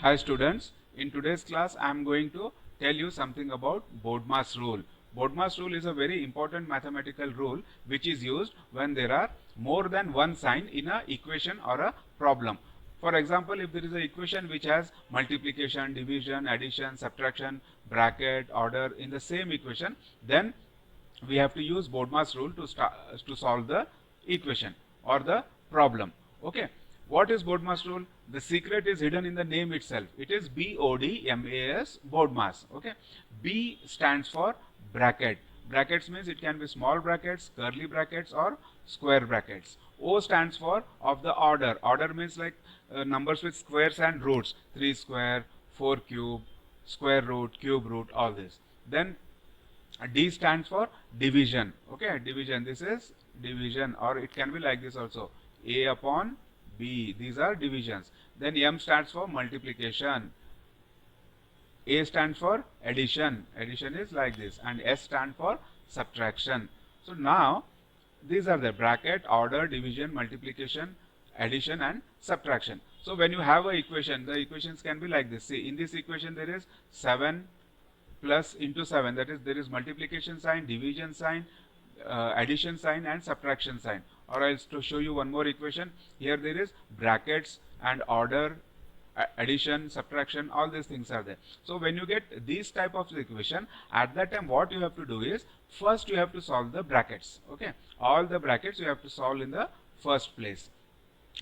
Hi students, in today's class I am going to tell you something about Bodmas rule. Bodmas rule is a very important mathematical rule which is used when there are more than one sign in a equation or a problem. For example, if there is an equation which has multiplication, division, addition, subtraction, bracket, order in the same equation, then we have to use Bodmas rule to solve the equation or the problem. Okay, what is Bodmas rule? The secret is hidden in the name itself. It is BODMAS, Bodmas. Okay, B stands for bracket. Brackets means it can be small brackets, curly brackets, or square brackets. O stands for of the order. Order means like numbers with squares and roots, 3 square, 4 cube, square root, cube root, all this. Then D stands for division. Okay, division. This is division, or it can be like this also. A upon B. These are divisions. Then M stands for multiplication. A stands for addition. Addition is like this. And S stands for subtraction. So now these are the bracket, order, division, multiplication, addition, and subtraction. So when you have a equation, the equations can be like this. See, in this equation there is 7 plus into 7, that is there is multiplication sign, division sign, addition sign, and subtraction sign. Or else to show you one more equation, here there is brackets and order, addition, subtraction, all these things are there. So when you get this type of equation, at that time what you have to do is, first you have to solve the brackets. Okay, all the brackets you have to solve in the first place.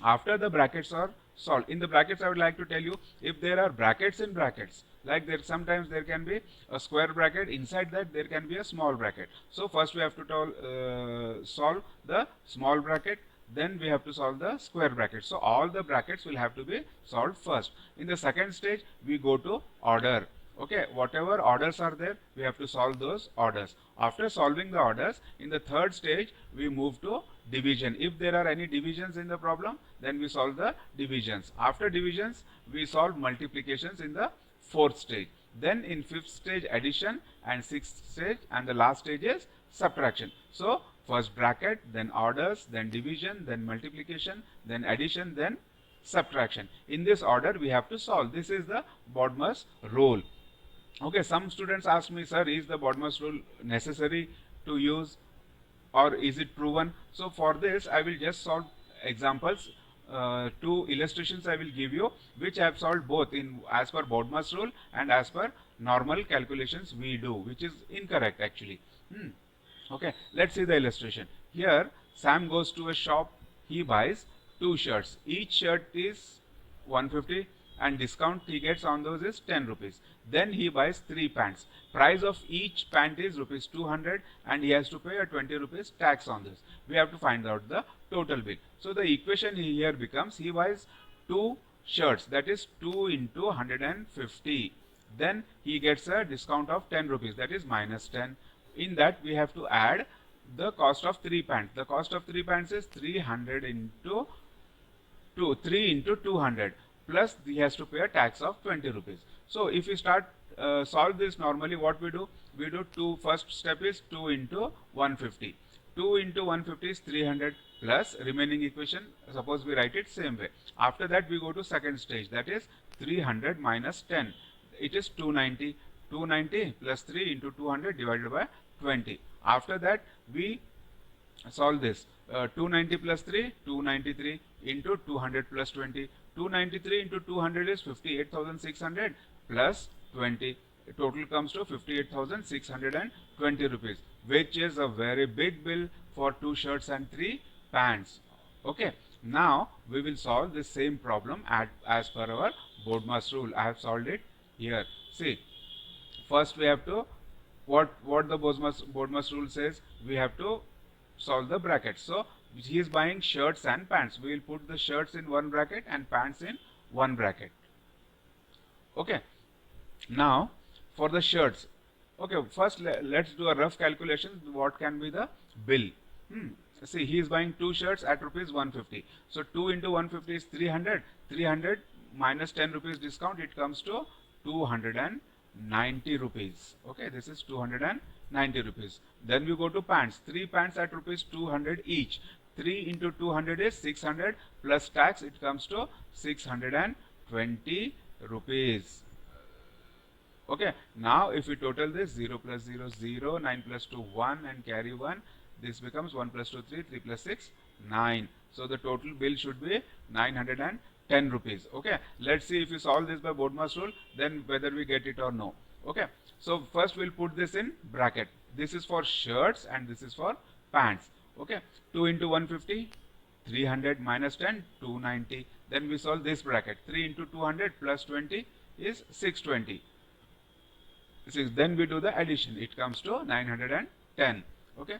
After the brackets are solved, in the brackets I would like to tell you, if there are brackets in brackets, like there sometimes there can be a square bracket, inside that there can be a small bracket. So first we have to solve the small bracket, then we have to solve the square bracket. So all the brackets will have to be solved first. In the second stage we go to order. Okay, whatever orders are there, we have to solve those orders. After solving the orders, in the third stage we move to division. If there are any divisions in the problem, then we solve the divisions. After divisions, we solve multiplications in the fourth stage. Then in fifth stage addition, and sixth stage, and the last stage is subtraction. So first bracket, then orders, then division, then multiplication, then addition, then subtraction. In this order we have to solve. This is the Bodmas rule. Okay, some students ask me, sir, is the Bodmas rule necessary to use, or is it proven? So for this I will just solve examples. Two illustrations I will give you, which I have solved both in as per Bodmas rule and as per normal calculations we do, which is incorrect actually. Okay, let's see the illustration. Here Sam goes to a shop. He buys 2 shirts. Each shirt is 150 and discount he gets on those is 10 rupees. Then he buys 3 pants. Price of each pant is rupees 200 and he has to pay a 20 rupees tax on this. We have to find out the total bill. So the equation here becomes, he buys 2 shirts, that is 2 into 150. Then he gets a discount of 10 rupees, that is minus 10. In that we have to add the cost of 3 pants. The cost of 3 pants is 300 into 3 into 200. Plus he has to pay a tax of 20 rupees. So if we start solve this normally, what we do? We do first step is 2 into 150. 2 into 150 is 300 plus remaining equation. Suppose we write it same way. After that we go to second stage, that is 300 minus 10. It is 290. 290 plus 3 into 200 divided by 20. After that we solve this. 290 plus 3, 293 into 200 plus 20. 293 into 200 is 58,600 plus 20. Total comes to 58,620 rupees, which is a very big bill for 2 shirts and 3 pants. Okay, now we will solve the same problem as per our Bodmas rule. I have solved it here. See, first we have to, what the Bodmas rule says, we have to solve the brackets. So he is buying shirts and pants. We will put the shirts in one bracket and pants in one bracket. Okay, now for the shirts, okay, first let's do a rough calculation. What can be the bill? See, he is buying 2 shirts at rupees 150. So 2 into 150 is 300. 300 minus 10 rupees discount, it comes to 290 rupees. Okay, this is 290 rupees. Then we go to pants. 3 pants at rupees 200 each. 3 into 200 is 600 plus tax, it comes to 620 rupees. Okay, now if we total this, 0 plus 0 0, 9 plus 2 1, and carry 1, this becomes 1 plus 2 3, 3 plus 6 9. So the total bill should be 910 rupees. Okay, let's see if we solve this by Bodmas rule, then whether we get it or no. Okay, so first we'll put this in bracket. This is for shirts and this is for pants. Okay, 2 into 150, 300 minus 10, 290. Then we solve this bracket. 3 into 200 plus 20 is 620. Then we do the addition. It comes to 910. Okay.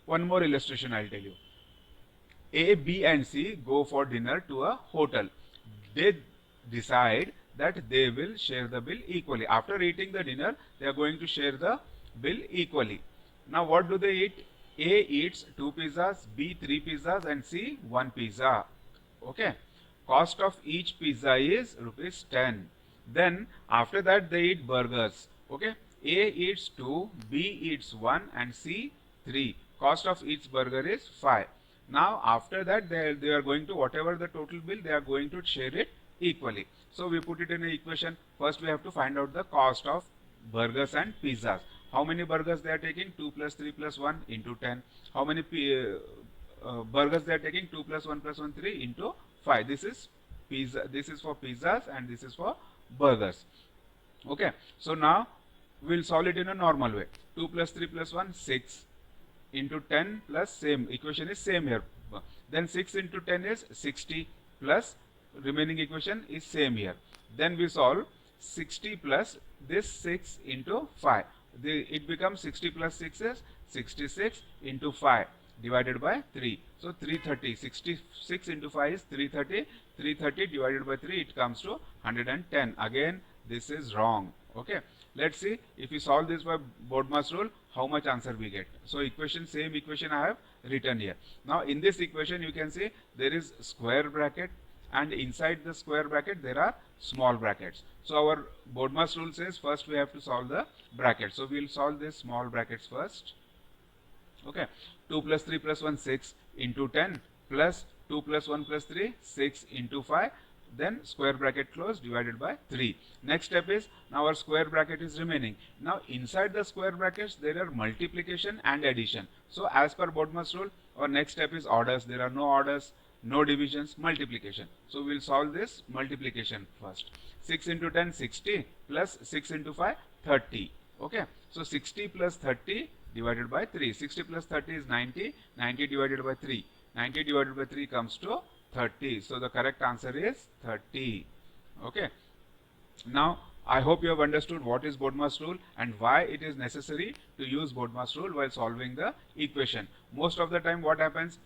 One more illustration I'll tell you. A, B and C go for dinner to a hotel. They decide that they will share the bill equally. After eating the dinner, they are going to share the bill equally. Now what do they eat? A eats 2 pizzas, B 3 pizzas and C 1 pizza. Okay. Cost of each pizza is rupees 10. Then after that they eat burgers. Okay, A eats 2, B eats 1 and C 3. Cost of each burger is 5. Now after that they are going to, whatever the total bill, they are going to share it equally. So we put it in an equation. First we have to find out the cost of burgers and pizzas. How many burgers they are taking? 2 plus 3 plus 1 into 10. How many burgers they are taking? 2 plus 1 plus 1 3 into 5. This is pizza. This is for pizzas and this is for burgers. Okay, so now we'll solve it in a normal way. 2 plus 3 plus 1, 6 into 10 plus same. Equation is same here. Then 6 into 10 is 60 plus remaining equation is same here. Then we solve 60 plus this 6 into 5. It becomes 60 plus 6 is 66 into 5 divided by 3. So 330. 66 into 5 is 330. 330 divided by 3, it comes to 110. Again, this is wrong. Okay, let's see if we solve this by Bodmas rule, how much answer we get. So equation, same equation I have written here. Now in this equation you can see there is square bracket and inside the square bracket there are small brackets. So our Bodmas rule says first we have to solve the bracket. So we will solve this small brackets first. Okay, 2 plus 3 plus 1, 6 into 10 plus 2 plus 1 plus 3, 6 into 5. Then square bracket closed divided by 3. Next step is, now our square bracket is remaining. Now inside the square brackets there are multiplication and addition. So as per Bodmas rule, our next step is orders. There are no orders, no divisions, multiplication. So we will solve this multiplication first. 6 into 10, 60 plus 6 into 5, 30. Okay, so 60 plus 30 divided by 3. 60 plus 30 is 90. 90 divided by 3. 90 divided by 3 comes to 30. So the correct answer is 30. Okay. Now I hope you have understood what is Bodmas rule and why it is necessary to use Bodmas rule while solving the equation. Most of the time what happens,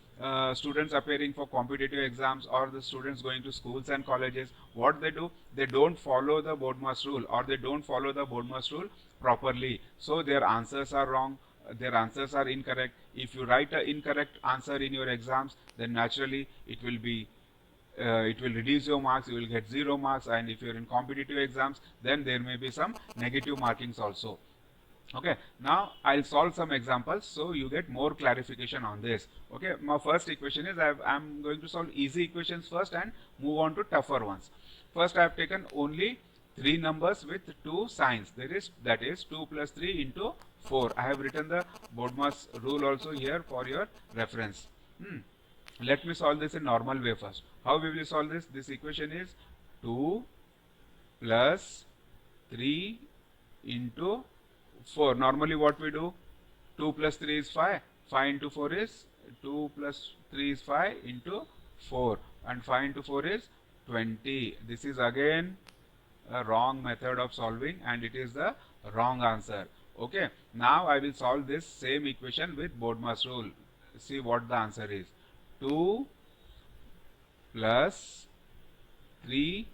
students appearing for competitive exams or the students going to schools and colleges, what they do, they don't follow the Bodmas rule or they don't follow the Bodmas rule properly. So their answers are wrong. Their answers are incorrect. If you write an incorrect answer in your exams, then naturally it will reduce your marks. You will get 0 marks, and if you are in competitive exams, then there may be some negative markings also. Okay, now I'll solve some examples so you get more clarification on this. Okay, my first equation is I'm going to solve easy equations first and move on to tougher ones. First I have taken only 3 numbers with 2 signs. That is 2 plus 3 into 4. I have written the Bodmas rule also here for your reference. Let me solve this in normal way first. How we will solve this? This equation is 2 plus 3 into 4. Normally what we do? 2 plus 3 is 5. 5 into 4 is 2 plus 3 is 5 into 4. And 5 into 4 is 20. This is again a wrong method of solving and it is the wrong answer. Okay, now I will solve this same equation with Bodmas rule. See what the answer is. 2 plus 3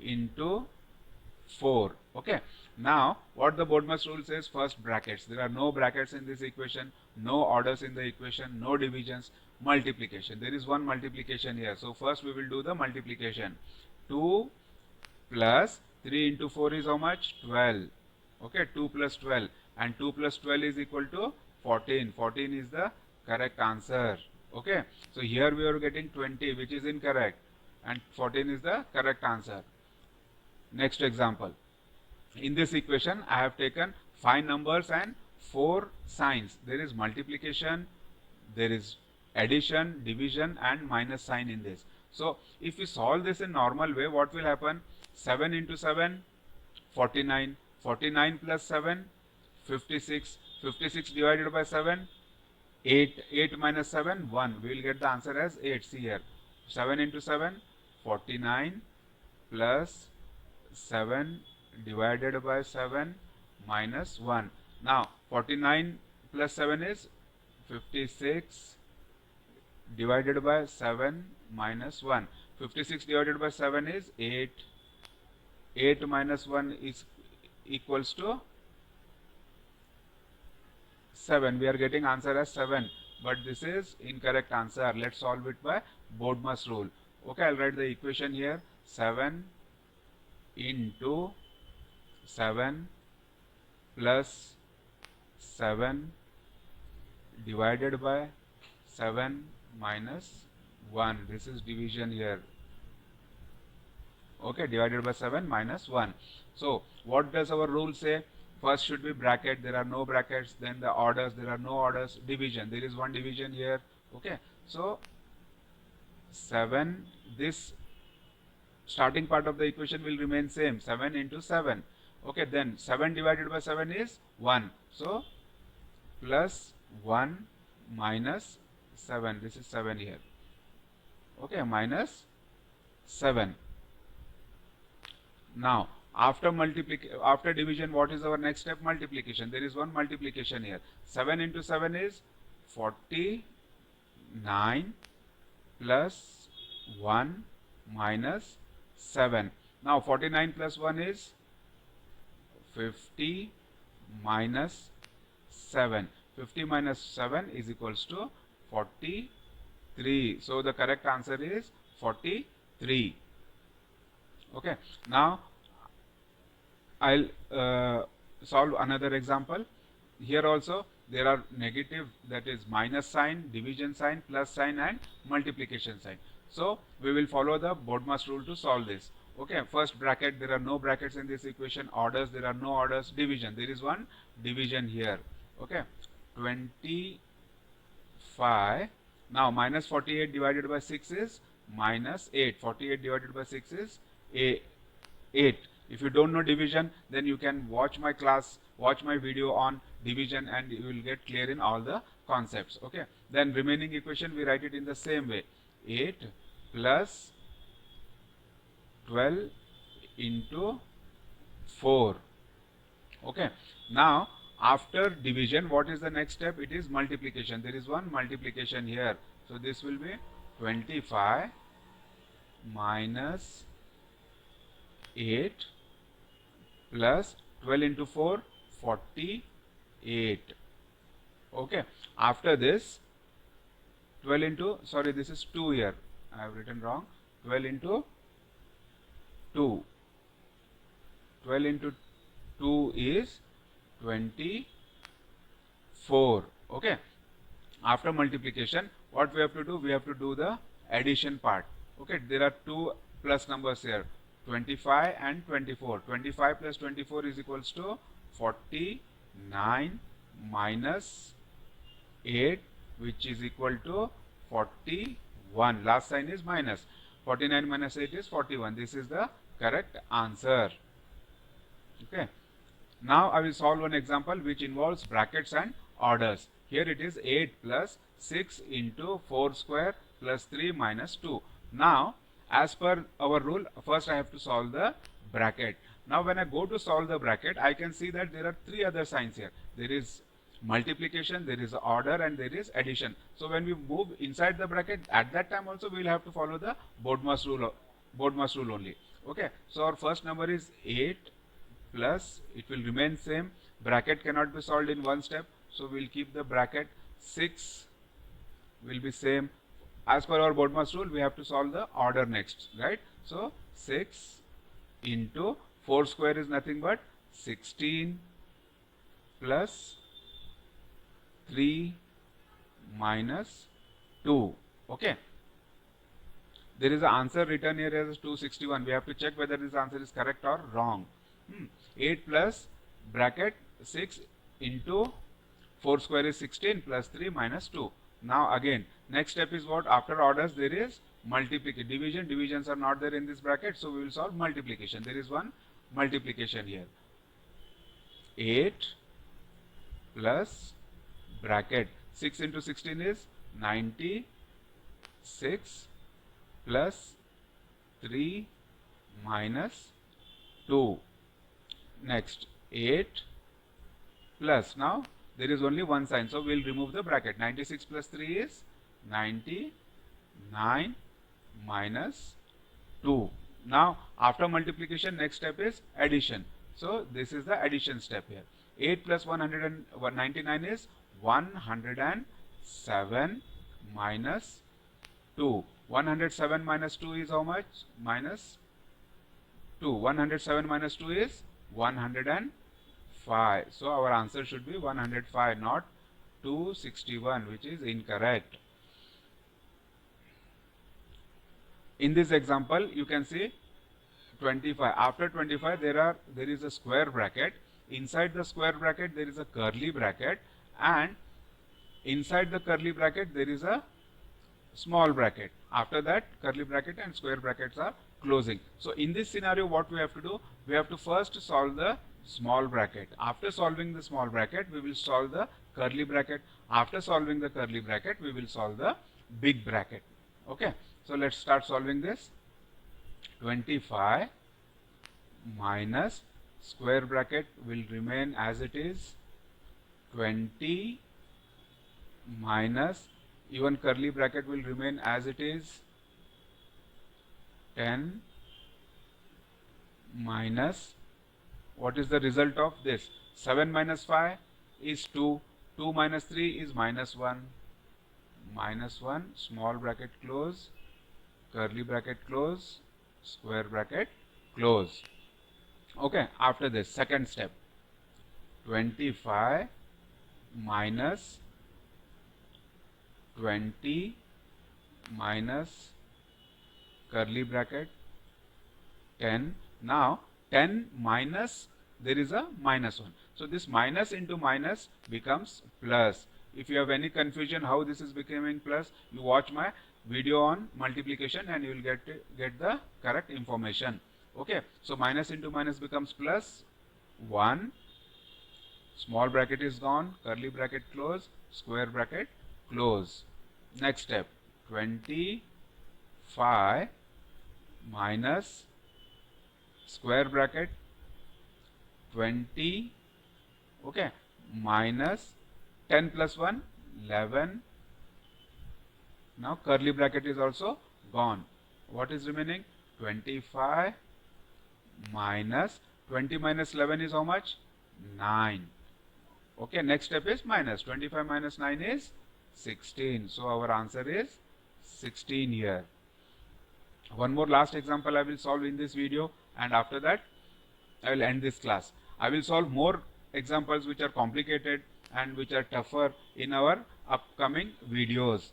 into 4. Okay, now what the Bodmas rule says, first brackets. There are no brackets in this equation, no orders in the equation, no divisions, multiplication. There is one multiplication here. So first we will do the multiplication. 2 plus 3 into 4 is how much? 12. Okay, 2 plus 12 and 2 plus 12 is equal to 14. 14 is the correct answer. Okay, so here we are getting 20 which is incorrect and 14 is the correct answer. Next example. In this equation, I have taken 5 numbers and 4 signs. There is multiplication, there is addition, division and minus sign in this. So, if we solve this in normal way, what will happen? 7 into 7, 49. 49 plus 7, 56. 56 divided by 7, 8. 8 minus 7, 1. We will get the answer as 8. See here. 7 into 7, 49 plus 7 divided by 7 minus 1. Now 49 plus 7 is 56 divided by 7 minus 1. 56 divided by 7 is 8. 8 minus 1 is equals to 7. We are getting answer as 7, but this is incorrect answer. Let's solve it by Bodmer's rule. Okay, I'll write the equation here. 7 into 7 plus 7 divided by 7 minus 1. This is division here. Okay, divided by 7 minus 1. So, what does our rule say? First should be bracket, there are no brackets, then the orders, there are no orders, division, there is one division here. Okay, so 7, this starting part of the equation will remain same, 7 into 7. Okay, then 7 divided by 7 is 1. So, plus 1 minus 7, this is 7 here. Okay, minus 7. Now, after division, what is our next step? Multiplication. There is one multiplication here. 7 into 7 is 49 plus 1 minus 7. Now 49 plus 1 is 50 minus 7. 50 minus 7 is equals to 43. So the correct answer is 43. Okay. Now I'll solve another example. Here also there are negative, that is minus sign, division sign, plus sign and multiplication sign. So we will follow the Bodmer's rule to solve this. Okay, first bracket, there are no brackets in this equation. Orders, there are no orders. Division, there is one division here. Okay, 25. Now minus 48 divided by 6 is minus 8. 48 divided by 6 is 8. If you don't know division, then you can watch my class, watch my video on division, and you will get clear in all the concepts. Okay, then remaining equation we write it in the same way. 8 plus 12 into 4. Okay, now after division, what is the next step? It is multiplication. There is one multiplication here. So this will be 25 minus 8 plus 12 into 4, 48. Okay, after this 12 into, sorry, this is 2 here, I have written wrong. 12 into 2. 12 into 2 is 24. Okay, after multiplication, what we have to do? We have to do the addition part. Okay, there are two plus numbers here, 25 and 24. 25 plus 24 is equals to 49 minus 8, which is equal to 41. Last sign is minus. 49 minus 8 is 41. This is the correct answer. Okay. Now I will solve one example which involves brackets and orders. Here it is 8 plus 6 into 4 square plus 3 minus 2. Now, as per our rule, first I have to solve the bracket. Now when I go to solve the bracket, I can see that there are three other signs here. There is multiplication, there is order, and there is addition. So when we move inside the bracket, at that time also we will have to follow the Bodmer's rule only. Okay, so our first number is 8 plus, it will remain same. Bracket cannot be solved in one step, so we will keep the bracket. 6 will be same. As per our Bodmer's rule, we have to solve the order next, right? So 6 into 4 square is nothing but 16 plus 3 minus 2. Okay. There is an answer written here as 261. We have to check whether this answer is correct or wrong. 8 plus bracket 6 into 4 square is 16 plus 3 minus 2. Now again, next step is what? After orders there is multiplication. Divisions are not there in this bracket, so we will solve multiplication. There is one multiplication here. 8 plus bracket 6 into 16 is 96 plus 3 minus 2. Next 8 plus, now there is only one sign, so we will remove the bracket. 96 plus 3 is 99 minus 2. Now after multiplication, next step is addition. So this is the addition step here. 8 plus 199 is 107 minus 2. 107 minus 2 is how much? Minus 2. 107 minus 2 is 105. So our answer should be 105, not 261, which is incorrect. In this example, you can see 25. After 25, there is a square bracket. Inside the square bracket, there is a curly bracket, and inside the curly bracket, there is a small bracket. After that, curly bracket and square brackets are closing. So in this scenario, what we have to do? We have to first solve the small bracket. After solving the small bracket, we will solve the curly bracket. After solving the curly bracket, we will solve the big bracket. Okay. So let's start solving this. 25 minus square bracket will remain as it is. 20 minus, even curly bracket will remain as it is. 10 minus, what is the result of this? 7 minus 5 is 2. 2 minus 3 is minus 1. Minus 1, small bracket close, curly bracket close, square bracket close. Okay, after this, second step. 25 minus 20 minus curly bracket 10. Now 10 minus, there is a minus 1. So this minus into minus becomes plus. If you have any confusion how this is becoming plus, you watch my video on multiplication and you will get the correct information. Okay, so minus into minus becomes plus 1. Small bracket is gone, curly bracket close, square bracket close. Next step, 25 minus square bracket 20, okay, minus 10 plus 1, 11. Now curly bracket is also gone. What is remaining? 25 minus 20 minus 11 is how much? 9. Okay, next step is minus. 25 minus 9 is 16. So our answer is 16 here. One more last example I will solve in this video, and after that I will end this class. I will solve more examples which are complicated and which are tougher in our upcoming videos.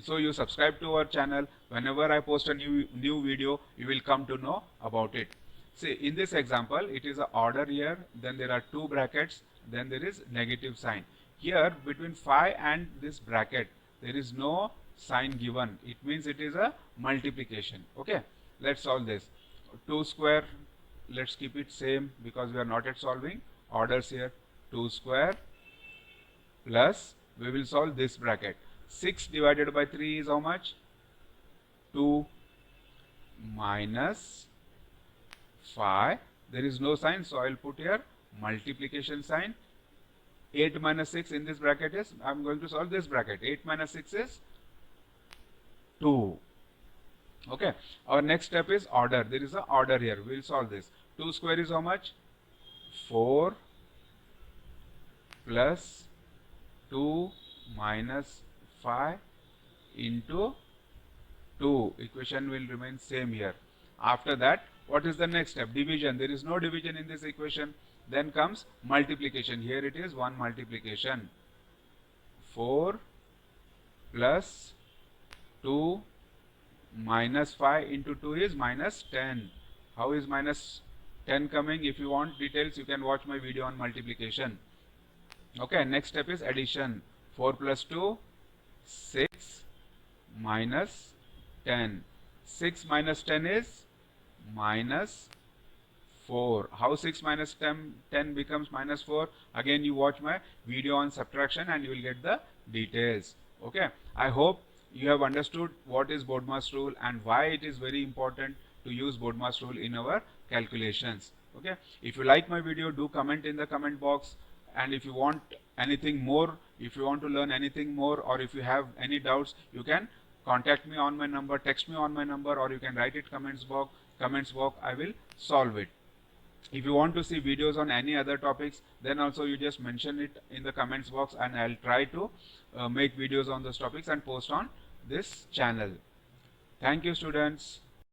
So you subscribe to our channel. Whenever I post a new video, you will come to know about it. See, in this example, it is an order here, then there are two brackets, then there is negative sign. Here between 5 and this bracket, there is no sign given. It means it is a multiplication. Okay, let's solve this. 2 square, let's keep it same because we are not yet solving orders here. 2 square plus, we will solve this bracket. 6 divided by 3 is how much? 2 minus 5. There is no sign, so I will put here multiplication sign. 8 minus 6 in this bracket is, I am going to solve this bracket. 8 minus 6 is 2. Okay, our next step is order. There is an order here. We will solve this. 2 square is how much? 4 plus 2 minus 5 into 2. Equation will remain same here. After that, what is the next step? Division. There is no division in this equation. Then comes multiplication. Here it is one multiplication. 4 plus 2 minus 5 into 2 is minus 10. How is minus 10 coming? If you want details, you can watch my video on multiplication. Okay, next step is addition. 4 plus 2, 6 minus 10. 6 minus 10 is minus 4. How 6 minus 10 becomes minus 4? Again, you watch my video on subtraction and you will get the details. Okay, I hope you have understood what is Bodmas rule and why it is very important to use Bodmas rule in our calculations. Okay, if you like my video, do comment in the comment box, and if you want anything more, if you want to learn anything more, or if you have any doubts, you can contact me on my number, text me on my number, or you can write it comments box. I will solve it. If you want to see videos on any other topics, then also you just mention it in the comments box and I'll try to make videos on those topics and post on this channel. Thank you, students.